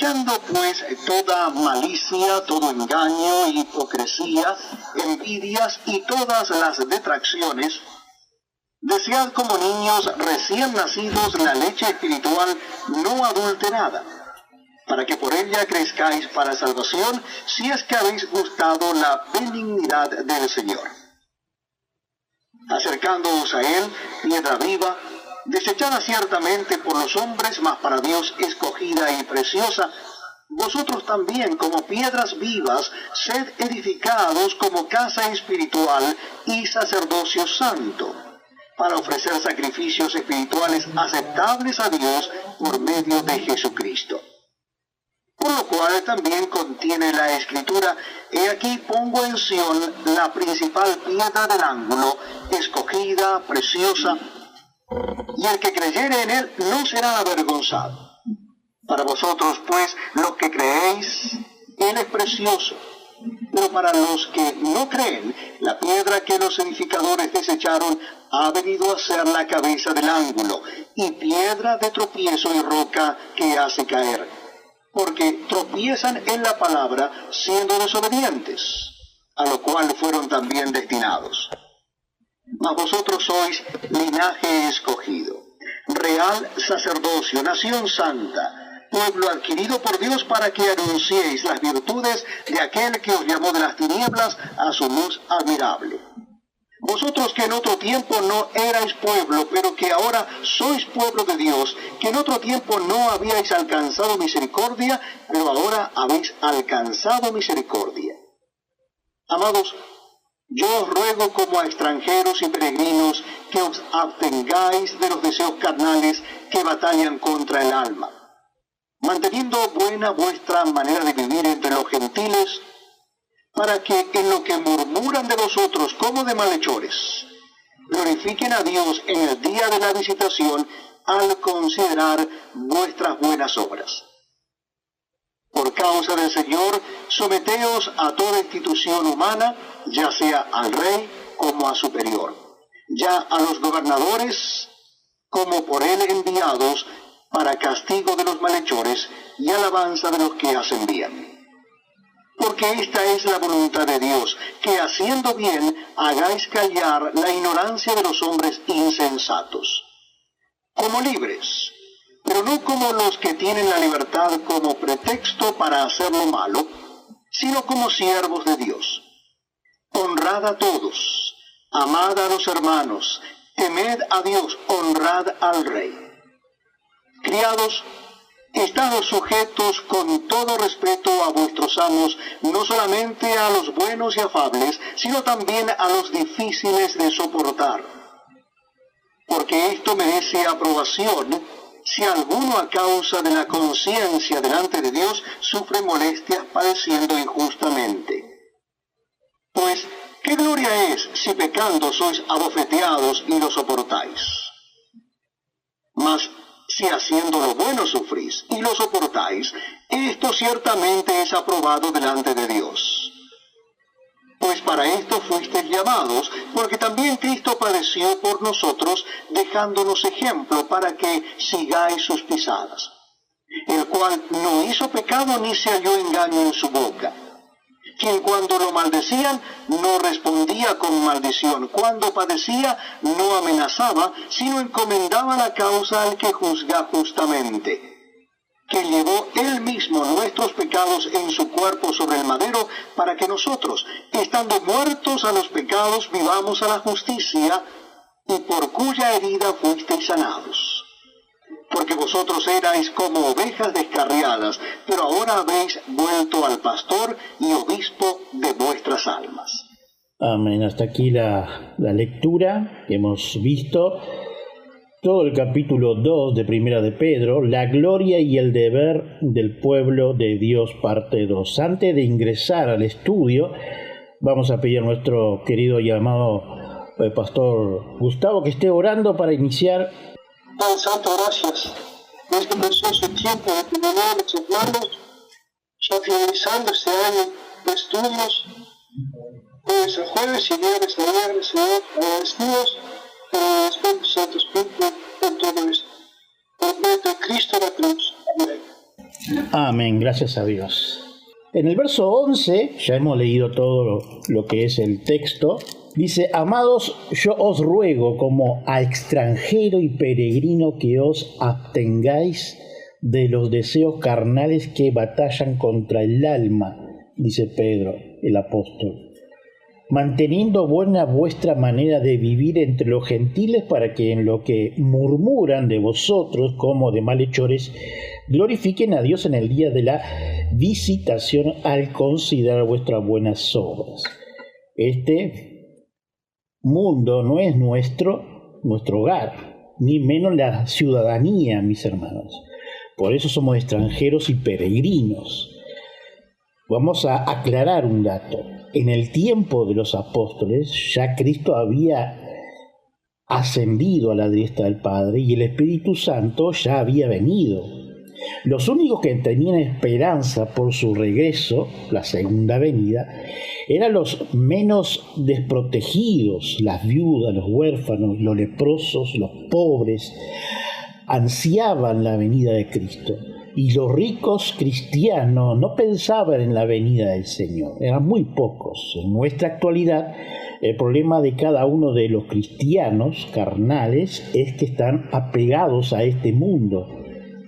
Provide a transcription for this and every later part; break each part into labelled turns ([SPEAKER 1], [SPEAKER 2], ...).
[SPEAKER 1] desechando pues toda malicia, todo engaño, hipocresía, envidias y todas las detracciones, desead como niños recién nacidos la leche espiritual no adulterada, para que por ella crezcáis para salvación, si es que habéis gustado la benignidad del Señor. Acercándoos a Él, piedra viva, desechada ciertamente por los hombres, mas para Dios escogida y preciosa, vosotros también, como piedras vivas, sed edificados como casa espiritual y sacerdocio santo, para ofrecer sacrificios espirituales aceptables a Dios por medio de Jesucristo. Por lo cual también contiene la Escritura: he aquí pongo en Sión la principal piedra del ángulo, escogida, preciosa, y el que creyere en él no será avergonzado. Para vosotros, pues, los que creéis, él es precioso, pero para los que no creen, la piedra que los edificadores desecharon ha venido a ser la cabeza del ángulo, y piedra de tropiezo y roca que hace caer, porque tropiezan en la palabra siendo desobedientes, a lo cual fueron también destinados. Mas vosotros sois linaje escogido, real sacerdocio, nación santa, pueblo adquirido por Dios, para que anunciéis las virtudes de aquel que os llamó de las tinieblas a su luz admirable. Vosotros que en otro tiempo no erais pueblo, pero que ahora sois pueblo de Dios, que en otro tiempo no habíais alcanzado misericordia, pero ahora habéis alcanzado misericordia. Amados, yo os ruego como a extranjeros y peregrinos que os abstengáis de los deseos carnales que batallan contra el alma, manteniendo buena vuestra manera de vivir entre los gentiles, para que en lo que murmuran de vosotros como de malhechores, glorifiquen a Dios en el día de la visitación al considerar vuestras buenas obras. Por causa del Señor, someteos a toda institución humana, ya sea al rey como a superior, ya a los gobernadores como por él enviados, para castigo de los malhechores y alabanza de los que hacen bien. Porque esta es la voluntad de Dios, que haciendo bien hagáis callar la ignorancia de los hombres insensatos, como libres, pero no como los que tienen la libertad como pretexto para hacer lo malo, sino como siervos de Dios. Honrad a todos, amad a los hermanos, temed a Dios, honrad al Rey. Criados, estados sujetos con todo respeto a vuestros amos, no solamente a los buenos y afables, sino también a los difíciles de soportar. Porque esto merece aprobación, si alguno a causa de la conciencia delante de Dios sufre molestias padeciendo injustamente. Pues, ¿qué gloria es si pecando sois abofeteados y lo soportáis? Mas, si haciendo lo bueno sufrís y lo soportáis, esto ciertamente es aprobado delante de Dios. Pues para esto fuisteis llamados, porque también Cristo padeció por nosotros, dejándonos ejemplo para que sigáis sus pisadas, el cual no hizo pecado ni se halló engaño en su boca, quien cuando lo maldecían no respondía con maldición, cuando padecía no amenazaba, sino encomendaba la causa al que juzga justamente, que llevó él mismo nuestros pecados en su cuerpo sobre el madero, para que nosotros, estando muertos a los pecados, vivamos a la justicia, y por cuya herida fuisteis sanados. Porque vosotros erais como ovejas descarriadas, pero ahora habéis vuelto al pastor y obispo de vuestras almas.
[SPEAKER 2] Amén. Hasta aquí la lectura que hemos visto. Todo el capítulo 2 de Primera de Pedro, la gloria y el deber del pueblo de Dios, parte 2. Antes de ingresar al estudio, vamos a pedir a nuestro querido y amado pastor Gustavo que esté orando para iniciar.
[SPEAKER 3] Padre Santo, gracias en este precioso tiempo de comunión de los hermanos, ya finalizando este año de estudios, jueves a jueves y viernes a viernes, Señor, agradecidos por el Espíritu Santo Espíritu en todo esto. Por medio de Cristo la cruz. Amén.
[SPEAKER 2] Amén, gracias a Dios. En el verso 11, ya hemos leído todo lo que es el texto, dice: amados, yo os ruego como a extranjero y peregrino que os abstengáis de los deseos carnales que batallan contra el alma, dice Pedro, el apóstol, manteniendo buena vuestra manera de vivir entre los gentiles, para que en lo que murmuran de vosotros como de malhechores, glorifiquen a Dios en el día de la visitación al considerar vuestras buenas obras. Este mundo no es nuestro hogar, ni menos la ciudadanía, mis hermanos. Por eso somos extranjeros y peregrinos. Vamos a aclarar un dato. En el tiempo de los apóstoles, ya Cristo había ascendido a la diestra del Padre y el Espíritu Santo ya había venido. Los únicos que tenían esperanza por su regreso, la segunda venida, eran los menos desprotegidos, las viudas, los huérfanos, los leprosos, los pobres. Ansiaban la venida de Cristo. Y los ricos cristianos no pensaban en la venida del Señor, eran muy pocos. En nuestra actualidad, el problema de cada uno de los cristianos carnales es que están apegados a este mundo.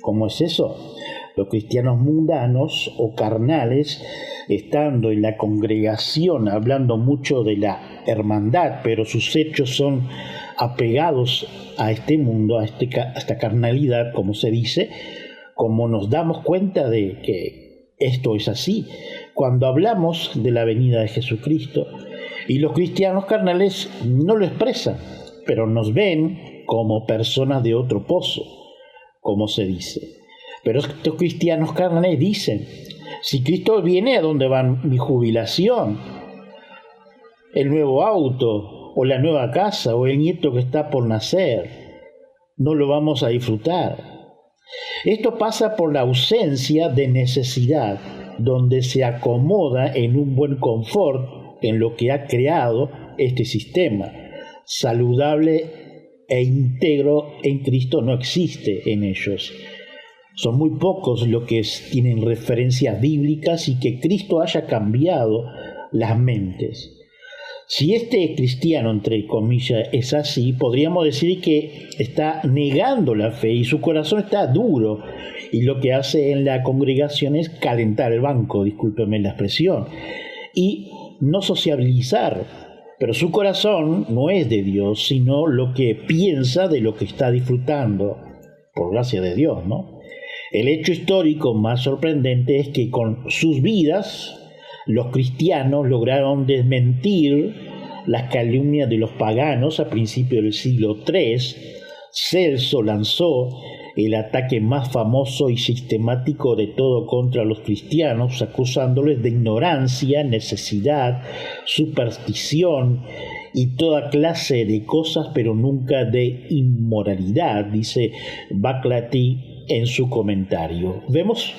[SPEAKER 2] ¿Cómo es eso? Los cristianos mundanos o carnales, estando en la congregación, hablando mucho de la hermandad, pero sus hechos son apegados a este mundo, a esta carnalidad, como se dice. Como nos damos cuenta de que esto es así cuando hablamos de la venida de Jesucristo, y los cristianos carnales no lo expresan, pero nos ven como personas de otro pozo, como se dice. Pero estos cristianos carnales dicen: si Cristo viene, ¿a dónde va mi jubilación? El nuevo auto, o la nueva casa, o el nieto que está por nacer, no lo vamos a disfrutar. Esto pasa por la ausencia de necesidad, donde se acomoda en un buen confort en lo que ha creado este sistema. Saludable e íntegro en Cristo no existe en ellos. Son muy pocos los que tienen referencias bíblicas y que Cristo haya cambiado las mentes. Si este cristiano, entre comillas, es así, podríamos decir que está negando la fe y su corazón está duro, y lo que hace en la congregación es calentar el banco, discúlpeme la expresión, y no sociabilizar. Pero su corazón no es de Dios, sino lo que piensa de lo que está disfrutando, por gracia de Dios, ¿no? El hecho histórico más sorprendente es que con sus vidas los cristianos lograron desmentir las calumnias de los paganos a principios del siglo III. Celso lanzó el ataque más famoso y sistemático de todo contra los cristianos, acusándoles de ignorancia, necesidad, superstición y toda clase de cosas, pero nunca de inmoralidad, dice Baclati en su comentario. Vemos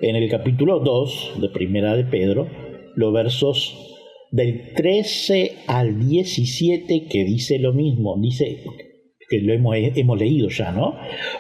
[SPEAKER 2] en el capítulo 2 de Primera de Pedro, los versos del 13 al 17, que dice lo mismo, dice que lo hemos leído ya, ¿no?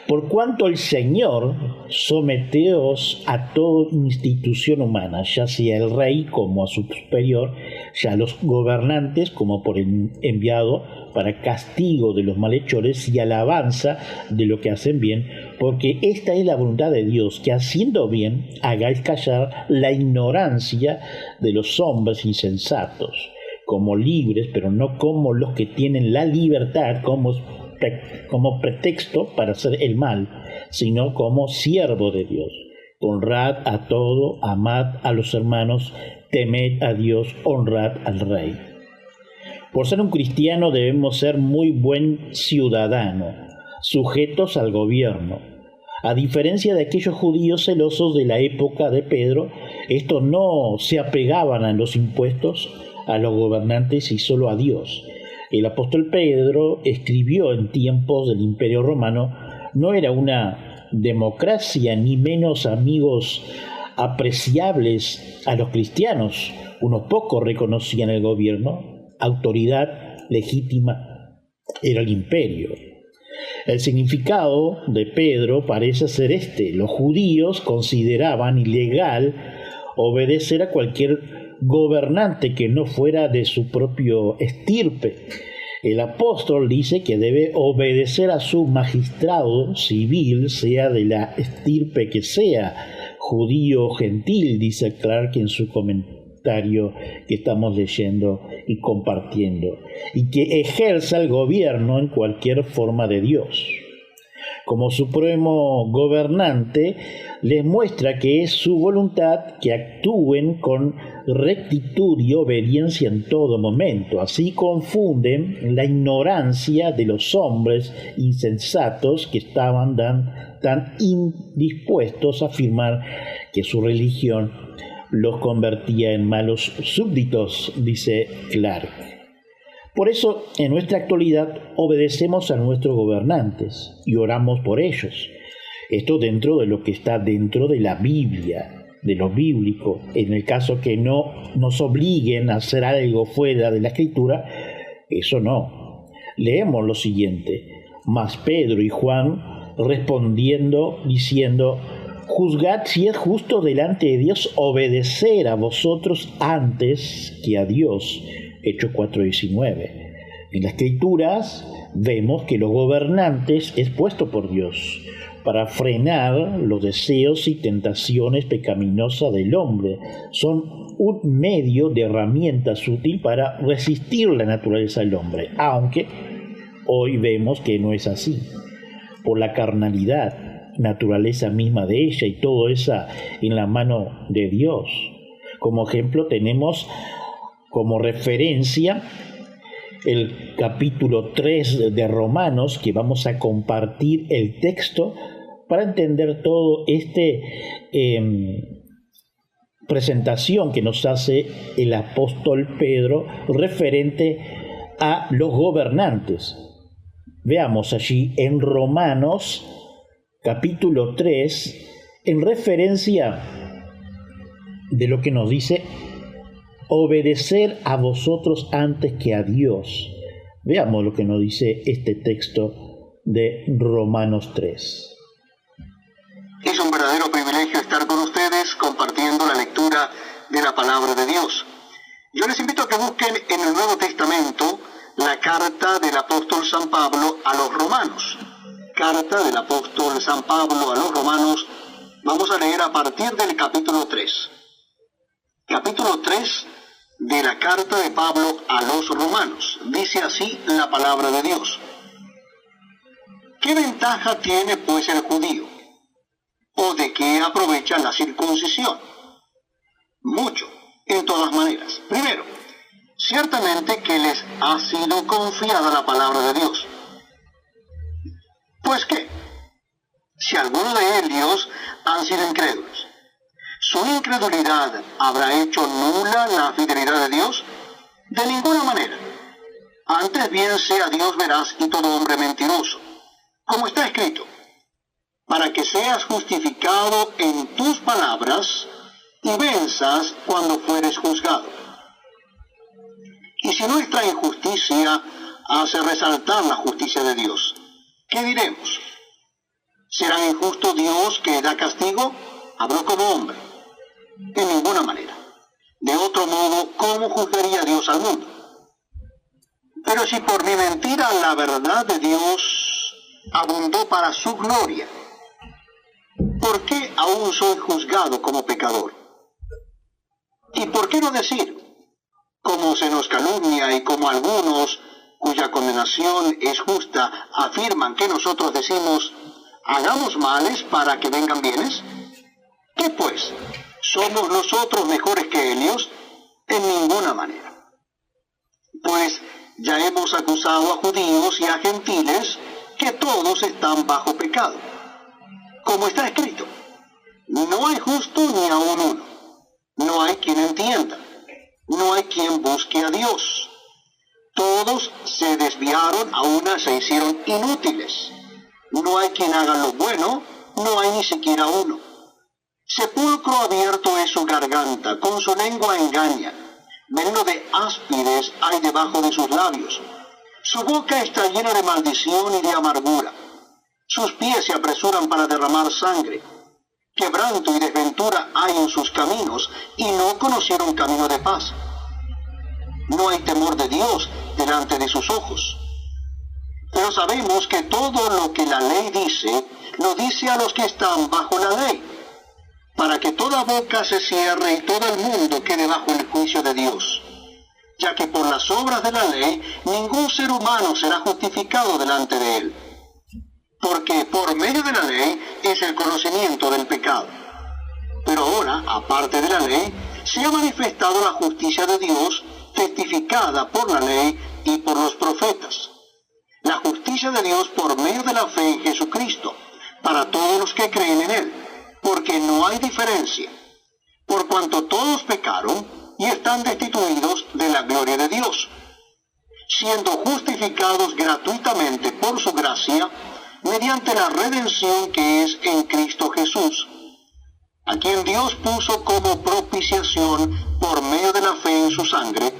[SPEAKER 2] Por cuanto el Señor, someteos a toda institución humana, ya sea el rey como a su superior, ya a los gobernantes como por el enviado, para castigo de los malhechores y alabanza de lo que hacen bien, porque esta es la voluntad de Dios, que haciendo bien hagáis callar la ignorancia de los hombres insensatos, como libres, pero no como los que tienen la libertad como pretexto para hacer el mal, sino como siervo de Dios. Honrad a todo, amad a los hermanos, temed a Dios, honrad al rey. Por ser un cristiano debemos ser muy buen ciudadano, sujetos al gobierno. A diferencia de aquellos judíos celosos de la época de Pedro, estos no se apegaban a los impuestos, a los gobernantes y solo a Dios. El apóstol Pedro escribió en tiempos del Imperio Romano, no era una democracia ni menos amigos apreciables a los cristianos. Unos pocos reconocían el gobierno, autoridad legítima era el imperio. El significado de Pedro parece ser este: los judíos consideraban ilegal obedecer a cualquier gobernante que no fuera de su propio estirpe. El apóstol dice que debe obedecer a su magistrado civil, sea de la estirpe que sea, judío o gentil, dice Clark en su comentario que estamos leyendo y compartiendo, y que ejerza el gobierno en cualquier forma de Dios. Como supremo gobernante, les muestra que es su voluntad que actúen con rectitud y obediencia en todo momento. Así confunden la ignorancia de los hombres insensatos que estaban tan indispuestos a afirmar que su religión los convertía en malos súbditos, dice Clark. Por eso, en nuestra actualidad, obedecemos a nuestros gobernantes y oramos por ellos. Esto dentro de lo que está dentro de la Biblia, de lo bíblico. En el caso que no nos obliguen a hacer algo fuera de la Escritura, eso no. Leemos lo siguiente: mas Pedro y Juan respondiendo, diciendo: juzgad si es justo delante de Dios obedecer a vosotros antes que a Dios. Hechos 4:19. En las Escrituras vemos que los gobernantes es puesto por Dios para frenar los deseos y tentaciones pecaminosas del hombre. Son un medio de herramientas útil para resistir la naturaleza del hombre, aunque hoy vemos que no es así. Por la carnalidad, naturaleza misma de ella, y todo esa en la mano de Dios. Como ejemplo tenemos como referencia el capítulo 3 de Romanos, que vamos a compartir el texto para entender todo presentación que nos hace el apóstol Pedro referente a los gobernantes. Veamos allí en Romanos capítulo 3, en referencia de lo que nos dice obedecer a vosotros antes que a Dios. Veamos lo que nos dice este texto de Romanos 3.
[SPEAKER 1] Es un verdadero privilegio estar con ustedes compartiendo la lectura de la palabra de Dios. Yo les invito a que busquen en el Nuevo Testamento la carta del apóstol San Pablo a los romanos. Carta del apóstol San Pablo a los romanos. Vamos a leer a partir del capítulo 3. Capítulo 3 de la carta de Pablo a los romanos. Dice así la palabra de Dios. ¿Qué ventaja tiene pues el judío? ¿O de qué aprovecha la circuncisión? Mucho, en todas maneras. Primero, ciertamente que les ha sido confiada la palabra de Dios. Pues qué, si algunos de ellos han sido incrédulos, ¿su incredulidad habrá hecho nula la fidelidad de Dios? De ninguna manera. Antes bien sea Dios veraz y todo hombre mentiroso, como está escrito, para que seas justificado en tus palabras y venzas cuando fueres juzgado. Y si nuestra injusticia hace resaltar la justicia de Dios, ¿qué diremos? ¿Será injusto Dios que da castigo? Habló como hombre. En ninguna manera. De otro modo, ¿cómo juzgaría Dios al mundo? Pero si por mi mentira la verdad de Dios abundó para su gloria, ¿por qué aún soy juzgado como pecador? ¿Y por qué no decir, como se nos calumnia y como algunos cuya condenación es justa afirman que nosotros decimos, hagamos males para que vengan bienes? ¿Qué pues? ¿Somos nosotros mejores que ellos? En ninguna manera. Pues ya hemos acusado a judíos y a gentiles que todos están bajo pecado. Como está escrito, no hay justo ni aun uno. No hay quien entienda. No hay quien busque a Dios. Todos se desviaron, a una se hicieron inútiles. No hay quien haga lo bueno, no hay ni siquiera uno. Sepulcro abierto es su garganta, con su lengua engaña. Veneno de áspides hay debajo de sus labios. Su boca está llena de maldición y de amargura. Sus pies se apresuran para derramar sangre. Quebranto y desventura hay en sus caminos, y no conocieron camino de paz. No hay temor de Dios delante de sus ojos. Pero sabemos que todo lo que la ley dice, lo dice a los que están bajo la ley, para que toda boca se cierre y todo el mundo quede bajo el juicio de Dios. Ya que por las obras de la ley, ningún ser humano será justificado delante de él. Porque por medio de la ley es el conocimiento del pecado. Pero ahora, aparte de la ley, se ha manifestado la justicia de Dios, testificada por la ley y por los profetas. La justicia de Dios por medio de la fe en Jesucristo, para todos los que creen en Él, porque no hay diferencia, por cuanto todos pecaron y están destituidos de la gloria de Dios, siendo justificados gratuitamente por su gracia, mediante la redención que es en Cristo Jesús, a quien Dios puso como propiciación por medio de la fe en su sangre,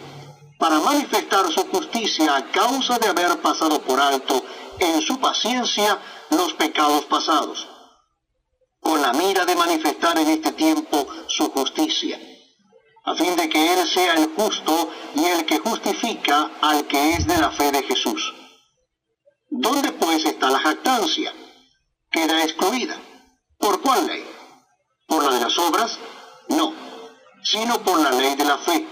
[SPEAKER 1] para manifestar su justicia a causa de haber pasado por alto en su paciencia los pecados pasados, con la mira de manifestar en este tiempo su justicia, a fin de que Él sea el justo y el que justifica al que es de la fe de Jesús. ¿Dónde pues está la jactancia? Queda excluida. ¿Por cuál ley? ¿Por la de las obras? No, sino por la ley de la fe.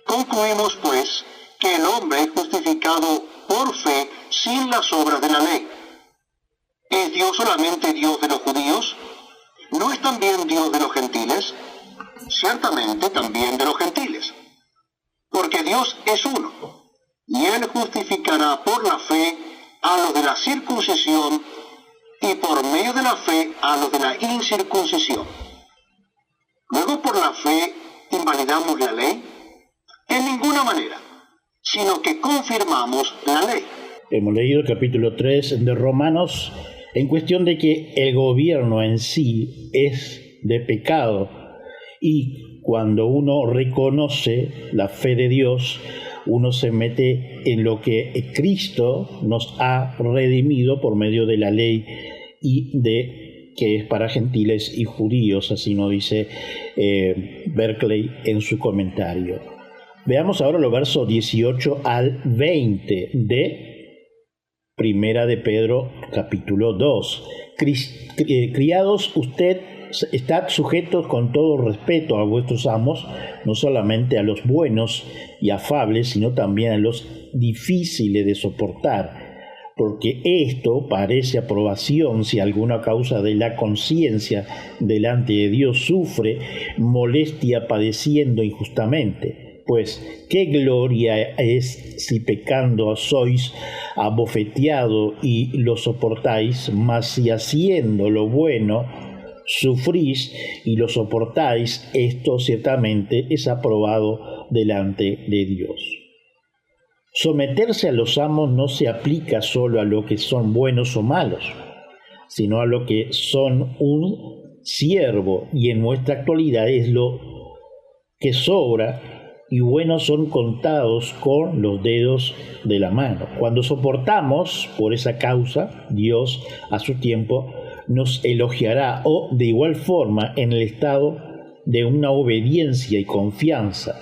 [SPEAKER 1] Concluimos pues que el hombre es justificado por fe sin las obras de la ley. ¿Es Dios solamente Dios de los judíos? ¿No es también Dios de los gentiles? Ciertamente también de los gentiles. Porque Dios es uno, y Él justificará por la fe a los de la circuncisión y por medio de la fe a los de la incircuncisión. Luego por la fe invalidamos la ley. En ninguna manera, sino que confirmamos la ley.
[SPEAKER 2] Hemos leído el capítulo 3 de Romanos en cuestión de que el gobierno en sí es de pecado, y cuando uno reconoce la fe de Dios, uno se mete en lo que Cristo nos ha redimido por medio de la ley y de que es para gentiles y judíos, así nos dice Berkeley en su comentario. Veamos ahora los versos 18 al 20 de Primera de Pedro, capítulo 2. Criados, estad sujetos con todo respeto a vuestros amos, no solamente a los buenos y afables, sino también a los difíciles de soportar, porque esto parece aprobación si alguna causa de la conciencia delante de Dios sufre molestia padeciendo injustamente. Pues, ¿qué gloria es si pecando sois abofeteado y lo soportáis? Mas si haciendo lo bueno sufrís y lo soportáis, esto ciertamente es aprobado delante de Dios. Someterse a los amos no se aplica solo a lo que son buenos o malos, sino a lo que son un siervo, y en nuestra actualidad es lo que sobra, y buenos son contados con los dedos de la mano. Cuando soportamos por esa causa, Dios a su tiempo nos elogiará, o de igual forma en el estado de una obediencia y confianza.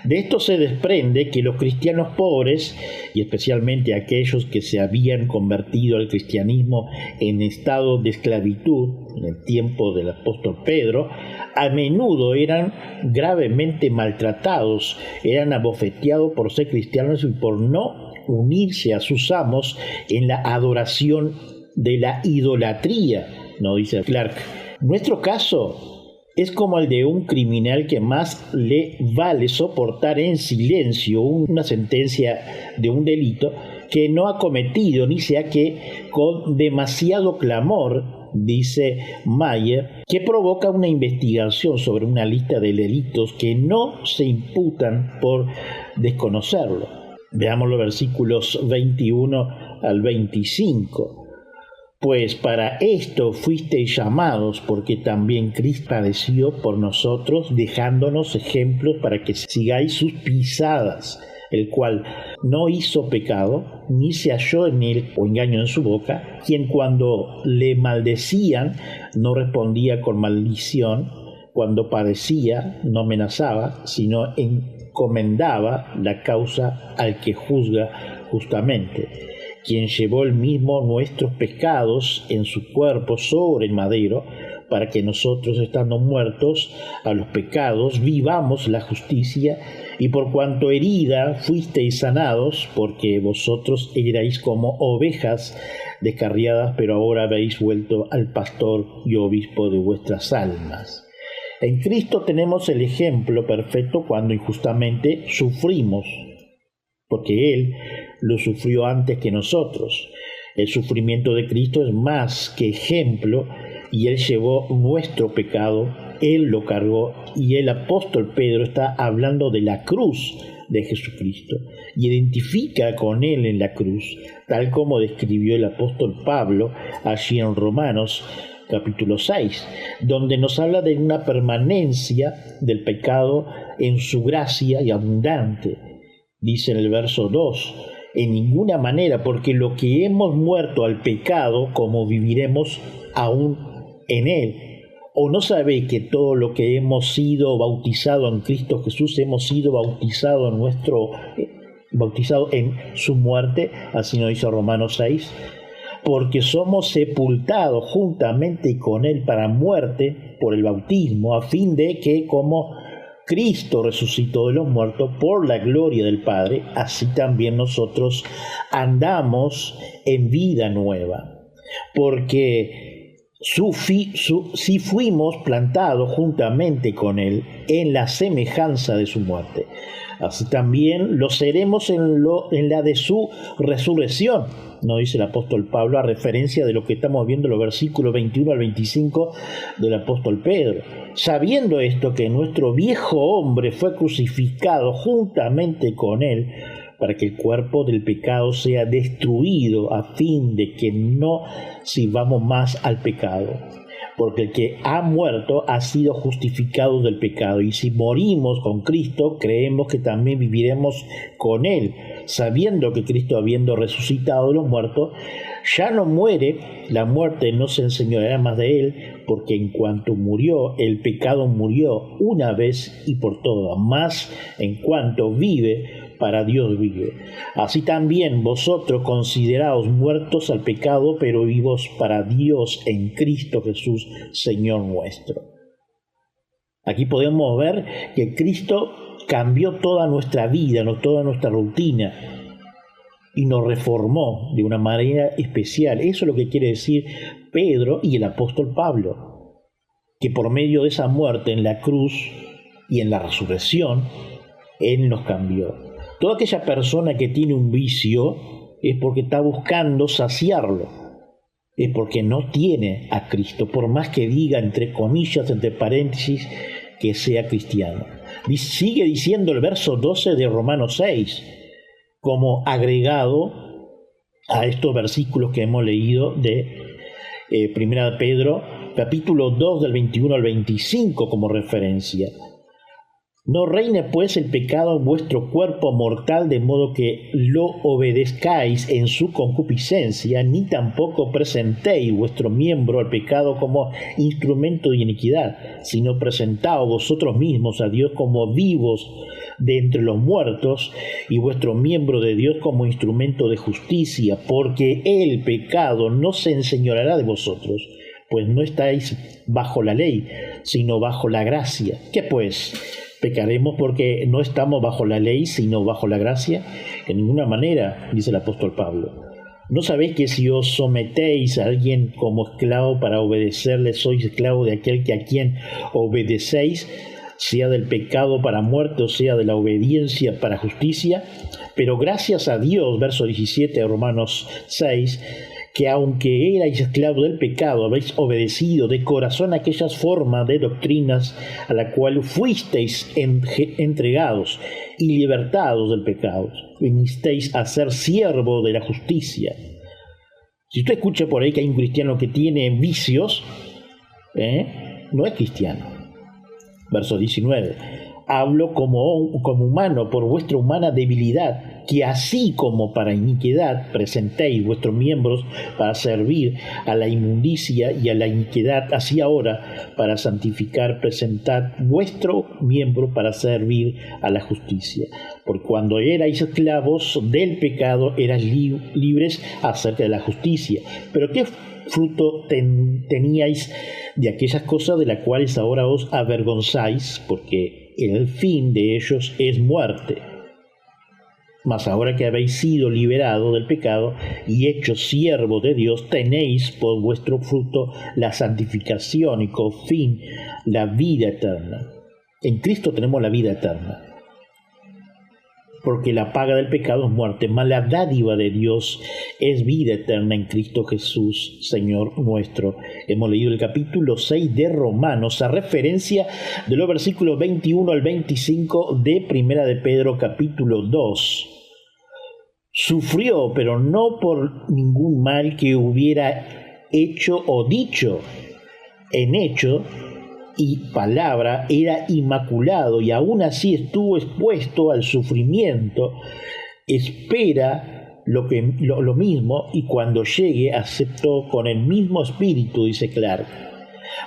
[SPEAKER 2] De esto se desprende que los cristianos pobres, y especialmente aquellos que se habían convertido al cristianismo en estado de esclavitud en el tiempo del apóstol Pedro, a menudo eran gravemente maltratados, eran abofeteados por ser cristianos y por no unirse a sus amos en la adoración de la idolatría, nos dice Clark. Nuestro caso es como el de un criminal que más le vale soportar en silencio una sentencia de un delito que no ha cometido, ni sea que con demasiado clamor, dice Mayer, que provoca una investigación sobre una lista de delitos que no se imputan por desconocerlo. Veamos los versículos 21 al 25. Pues para esto fuisteis llamados, porque también Cristo padeció por nosotros, dejándonos ejemplos para que sigáis sus pisadas, el cual no hizo pecado, ni se halló en él o engaño en su boca, quien cuando le maldecían no respondía con maldición, cuando padecía no amenazaba, sino encomendaba la causa al que juzga justamente, quien llevó él mismo nuestros pecados en su cuerpo sobre el madero, para que nosotros, estando muertos a los pecados, vivamos la justicia, y por cuanto herida fuisteis sanados, porque vosotros erais como ovejas descarriadas, pero ahora habéis vuelto al pastor y obispo de vuestras almas. En Cristo tenemos el ejemplo perfecto cuando injustamente sufrimos, porque Él lo sufrió antes que nosotros. El sufrimiento de Cristo es más que ejemplo, y Él llevó nuestro pecado, Él lo cargó, y el apóstol Pedro está hablando de la cruz de Jesucristo, y identifica con Él en la cruz, tal como describió el apóstol Pablo allí en Romanos capítulo 6, donde nos habla de una permanencia del pecado en su gracia y abundante. Dice en el verso 2, en ninguna manera, porque lo que hemos muerto al pecado, como viviremos aún en él. ¿O no sabéis que todo lo que hemos sido bautizado en Cristo Jesús, hemos sido bautizado en su muerte? Así nos dice Romanos 6. Porque somos sepultados juntamente con él para muerte por el bautismo, a fin de que como Cristo resucitó de los muertos por la gloria del Padre, así también nosotros andamos en vida nueva. Porque si fuimos plantados juntamente con Él en la semejanza de su muerte, así también lo seremos en la de su resurrección, nos dice el apóstol Pablo, a referencia de lo que estamos viendo en los versículos 21 al 25 del apóstol Pedro. Sabiendo esto, que nuestro viejo hombre fue crucificado juntamente con Él, para que el cuerpo del pecado sea destruido, a fin de que no sirvamos más al pecado. Porque el que ha muerto ha sido justificado del pecado, y si morimos con Cristo, creemos que también viviremos con Él, sabiendo que Cristo, habiendo resucitado de los muertos, ya no muere, la muerte no se enseñoreará más de Él, porque en cuanto murió, el pecado murió una vez y por todas, mas en cuanto vive, para Dios vive. Así también vosotros consideraos muertos al pecado, pero vivos para Dios en Cristo Jesús, Señor nuestro. Aquí podemos ver que Cristo cambió toda nuestra vida, toda nuestra rutina, y nos reformó de una manera especial. Eso es lo que quiere decir Pedro y el apóstol Pablo, que por medio de esa muerte en la cruz y en la resurrección, Él nos cambió. Toda aquella persona que tiene un vicio es porque está buscando saciarlo, es porque no tiene a Cristo, por más que diga, entre comillas, entre paréntesis, que sea cristiano. Sigue diciendo el verso 12 de Romanos 6, como agregado a estos versículos que hemos leído de 1 Pedro, capítulo 2 del 21 al 25 como referencia. No reine pues el pecado en vuestro cuerpo mortal, de modo que lo obedezcáis en su concupiscencia, ni tampoco presentéis vuestro miembro al pecado como instrumento de iniquidad, sino presentaos vosotros mismos a Dios como vivos de entre los muertos, y vuestro miembro de Dios como instrumento de justicia, porque el pecado no se enseñoreará de vosotros, pues no estáis bajo la ley, sino bajo la gracia. ¿Qué pues? ¿Pecaremos porque no estamos bajo la ley, sino bajo la gracia? En ninguna manera, dice el apóstol Pablo. ¿No sabéis que si os sometéis a alguien como esclavo para obedecerle, sois esclavo de aquel que a quien obedecéis, sea del pecado para muerte o sea de la obediencia para justicia? Pero gracias a Dios, verso 17 de Romanos 6, que aunque erais esclavos del pecado, habéis obedecido de corazón aquellas formas de doctrinas a la cual fuisteis entregados y libertados del pecado. Vinisteis a ser siervo de la justicia. Si usted escucha por ahí que hay un cristiano que tiene vicios, no es cristiano. Verso 19. hablo como humano por vuestra humana debilidad, que así como para iniquidad presentéis vuestros miembros para servir a la inmundicia y a la iniquidad, así ahora para santificar presentad vuestro miembro para servir a la justicia. Porque cuando erais esclavos del pecado, erais libres acerca de la justicia. Pero ¿qué fruto teníais de aquellas cosas de las cuales ahora os avergonzáis? Porque el fin de ellos es muerte. Mas ahora que habéis sido liberados del pecado y hechos siervos de Dios, tenéis por vuestro fruto la santificación y con fin la vida eterna. En Cristo tenemos la vida eterna. Porque la paga del pecado es muerte, mas la dádiva de Dios es vida eterna en Cristo Jesús, Señor nuestro. Hemos leído el capítulo 6 de Romanos, a referencia de los versículos 21 al 25 de Primera de Pedro, capítulo 2. Sufrió, pero no por ningún mal que hubiera hecho o dicho. En hecho y palabra era inmaculado, y aún así estuvo expuesto al sufrimiento. Espera lo mismo, y cuando llegue aceptó con el mismo espíritu, dice Clark.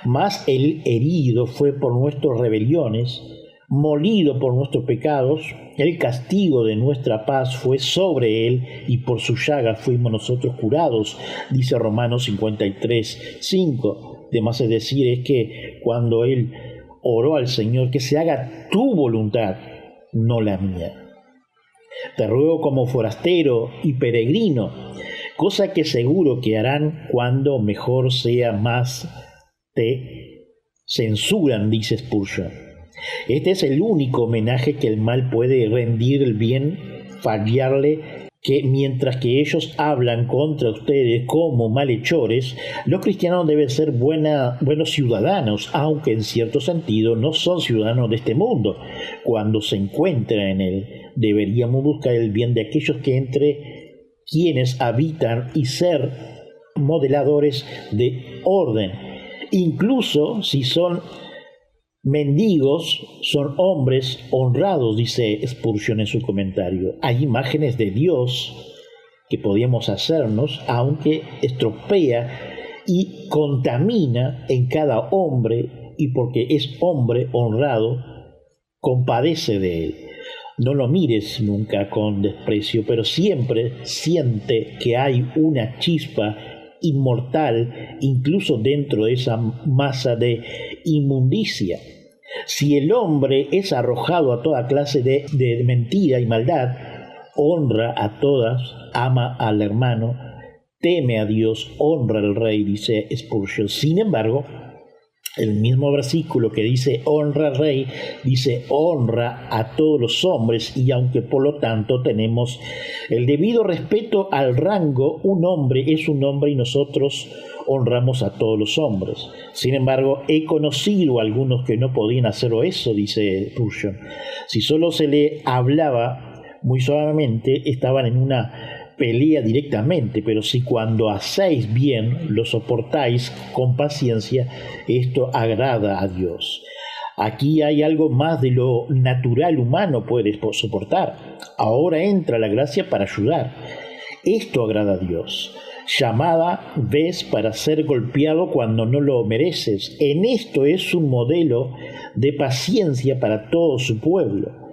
[SPEAKER 2] Mas el herido fue por nuestras rebeliones, molido por nuestros pecados, el castigo de nuestra paz fue sobre él, y por su llaga fuimos nosotros curados, dice Romanos 53:5. Además es decir, es que cuando él oró al Señor, que se haga tu voluntad, no la mía. Te ruego como forastero y peregrino, cosa que seguro que harán cuando mejor sea, más te censuran, dice Spurgeon. Este es el único homenaje que el mal puede rendir el bien, fallarle, que mientras que ellos hablan contra ustedes como malhechores, los cristianos deben ser buenos ciudadanos, aunque en cierto sentido no son ciudadanos de este mundo. Cuando se encuentran en él, deberíamos buscar el bien de aquellos que entre quienes habitan y ser modeladores de orden. Incluso si son mendigos, son hombres honrados, dice Spurgeon en su comentario. Hay imágenes de Dios que podíamos hacernos, aunque estropea y contamina en cada hombre, y porque es hombre honrado, compadece de él. No lo mires nunca con desprecio, pero siempre siente que hay una chispa inmortal incluso dentro de esa masa de inmundicia. Si el hombre es arrojado a toda clase de mentira y maldad, honra a todas, ama al hermano, teme a Dios, honra al rey, dice Spurgeon. Sin embargo, el mismo versículo que dice honra al rey, dice honra a todos los hombres, y aunque por lo tanto tenemos el debido respeto al rango, un hombre es un hombre y nosotros honramos a todos los hombres. Sin embargo, he conocido a algunos que no podían hacer eso, dice Spurgeon. Si solo se le hablaba muy suavemente, estaban en una pelea directamente, pero si cuando hacéis bien lo soportáis con paciencia, esto agrada a Dios. Aquí hay algo más de lo natural humano puede soportar. Ahora entra la gracia para ayudar. Esto agrada a Dios. Llamada ves para ser golpeado cuando no lo mereces. En esto es un modelo de paciencia para todo su pueblo.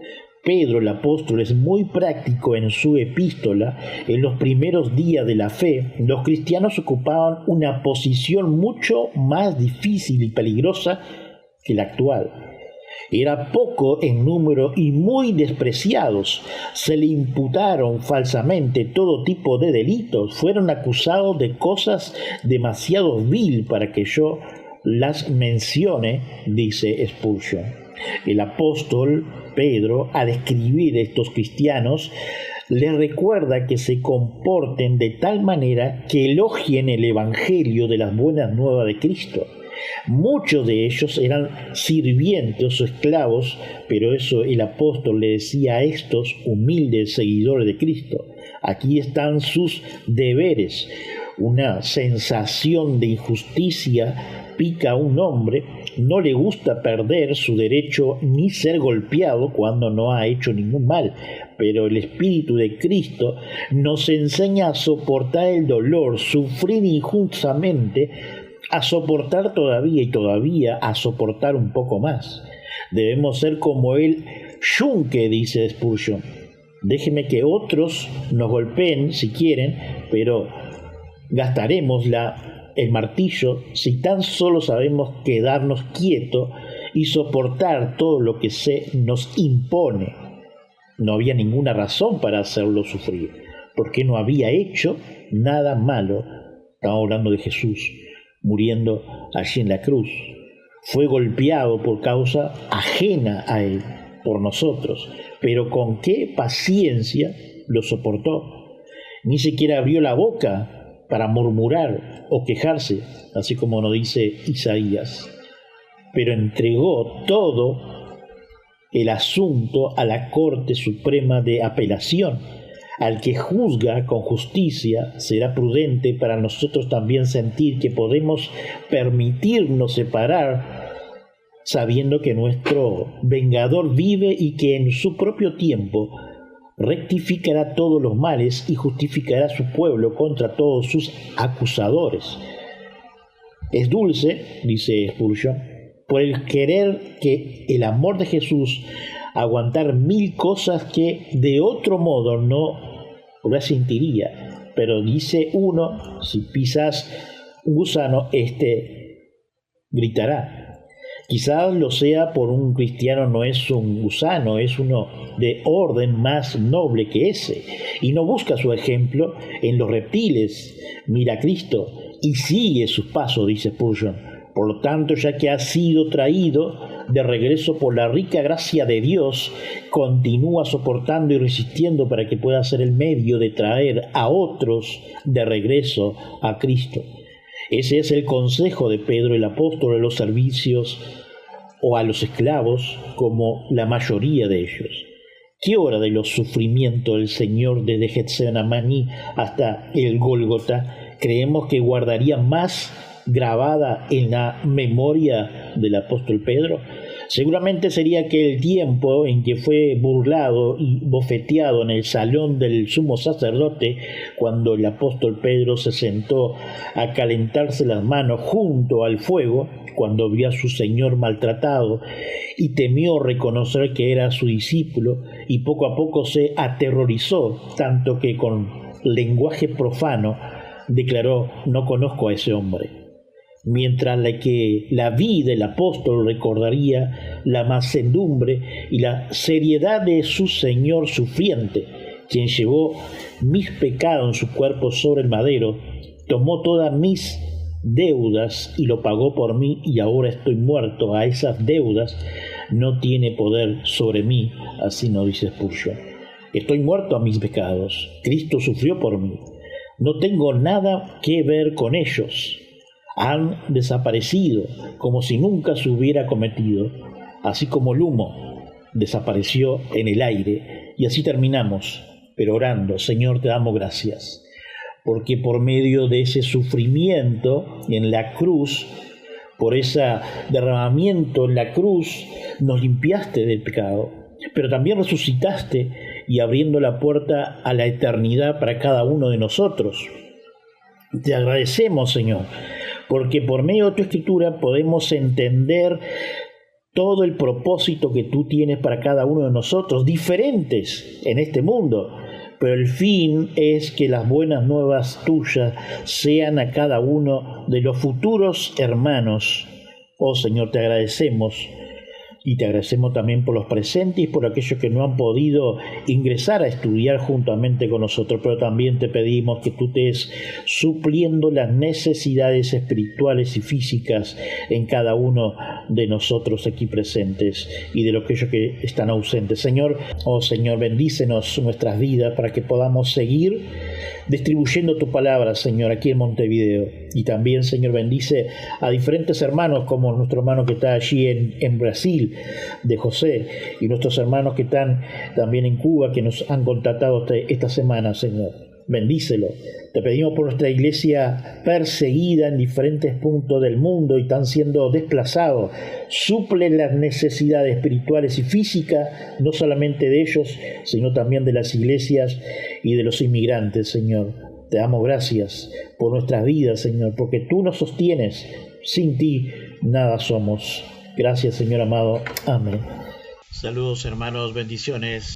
[SPEAKER 2] Pedro el apóstol es muy práctico en su epístola. En los primeros días de la fe, los cristianos ocupaban una posición mucho más difícil y peligrosa que la actual. Era poco en número y muy despreciados. Se le imputaron falsamente todo tipo de delitos. Fueron acusados de cosas demasiado vil para que yo las mencione, dice Spurgeon. El apóstol Pedro, al escribir a estos cristianos, les recuerda que se comporten de tal manera que elogien el evangelio de las buenas nuevas de Cristo. Muchos de ellos eran sirvientes o esclavos, pero eso el apóstol le decía a estos humildes seguidores de Cristo. Aquí están sus deberes. Una sensación de injusticia pica a un hombre no le gusta perder su derecho ni ser golpeado cuando no ha hecho ningún mal, pero el Espíritu de Cristo nos enseña a soportar el dolor, sufrir injustamente, a soportar todavía y todavía a soportar un poco más. Debemos ser como el yunque, dice Spurgeon. Déjeme que otros nos golpeen si quieren, pero gastaremos el martillo si tan solo sabemos quedarnos quietos y soportar todo lo que se nos impone. No había ninguna razón para hacerlo sufrir, porque no había hecho nada malo. Estamos hablando de Jesús muriendo allí en la cruz. Fue golpeado por causa ajena a él, por nosotros, pero con qué paciencia lo soportó. Ni siquiera abrió la boca para murmurar o quejarse, así como nos dice Isaías, pero entregó todo el asunto a la Corte Suprema de Apelación. Al que juzga con justicia, será prudente para nosotros también sentir que podemos permitirnos separar, sabiendo que nuestro vengador vive y que en su propio tiempo rectificará todos los males y justificará a su pueblo contra todos sus acusadores. Es dulce, dice Spurgeon, por el querer que el amor de Jesús aguantar 1000 cosas que de otro modo no resentiría. Pero dice uno, si pisas un gusano, gritará. Quizás lo sea por un cristiano, no es un gusano, es uno de orden más noble que ese, y no busca su ejemplo en los reptiles. Mira a Cristo y sigue sus pasos, dice Spurgeon. Por lo tanto, ya que ha sido traído de regreso por la rica gracia de Dios, continúa soportando y resistiendo para que pueda ser el medio de traer a otros de regreso a Cristo. Ese es el consejo de Pedro el apóstol a los servicios o a los esclavos, como la mayoría de ellos. ¿Qué hora de los sufrimientos del Señor desde Getsemaní hasta el Gólgota creemos que guardaría más grabada en la memoria del apóstol Pedro? Seguramente sería aquel tiempo en que fue burlado y bofeteado en el salón del sumo sacerdote, cuando el apóstol Pedro se sentó a calentarse las manos junto al fuego, cuando vio a su Señor maltratado y temió reconocer que era su discípulo, y poco a poco se aterrorizó, tanto que con lenguaje profano declaró: no conozco a ese hombre. Mientras que la vida del apóstol recordaría la mansedumbre y la seriedad de su Señor sufriente, quien llevó mis pecados en su cuerpo sobre el madero, tomó todas mis deudas y lo pagó por mí, y ahora estoy muerto a esas deudas, no tiene poder sobre mí, así nos dice Spurgeon. Estoy muerto a mis pecados, Cristo sufrió por mí, no tengo nada que ver con ellos. Han desaparecido como si nunca se hubiera cometido, así como el humo desapareció en el aire. Y así terminamos, pero orando: Señor, te damos gracias, porque por medio de ese sufrimiento en la cruz, por ese derramamiento en la cruz, nos limpiaste del pecado, pero también resucitaste y abriendo la puerta a la eternidad para cada uno de nosotros. Te agradecemos, Señor, porque por medio de tu escritura podemos entender todo el propósito que tú tienes para cada uno de nosotros, diferentes en este mundo, pero el fin es que las buenas nuevas tuyas sean a cada uno de los futuros hermanos. Oh Señor, te agradecemos. Y te agradecemos también por los presentes y por aquellos que no han podido ingresar a estudiar juntamente con nosotros, pero también te pedimos que tú estés supliendo las necesidades espirituales y físicas en cada uno de nosotros aquí presentes y de aquellos que están ausentes. Señor, oh Señor, bendícenos nuestras vidas para que podamos seguir distribuyendo tu palabra, Señor, aquí en Montevideo. Y también, Señor, bendice a diferentes hermanos, como nuestro hermano que está allí en Brasil, de José, y nuestros hermanos que están también en Cuba, que nos han contactado esta semana, Señor. bendícelo. Te pedimos por nuestra iglesia perseguida en diferentes puntos del mundo y están siendo desplazados. Suple las necesidades espirituales y físicas, no solamente de ellos, sino también de las iglesias y de los inmigrantes, Señor. Te damos gracias por nuestras vidas, Señor, porque tú nos sostienes. Sin ti nada somos. Gracias, Señor amado. Amén.
[SPEAKER 4] Saludos, hermanos, bendiciones.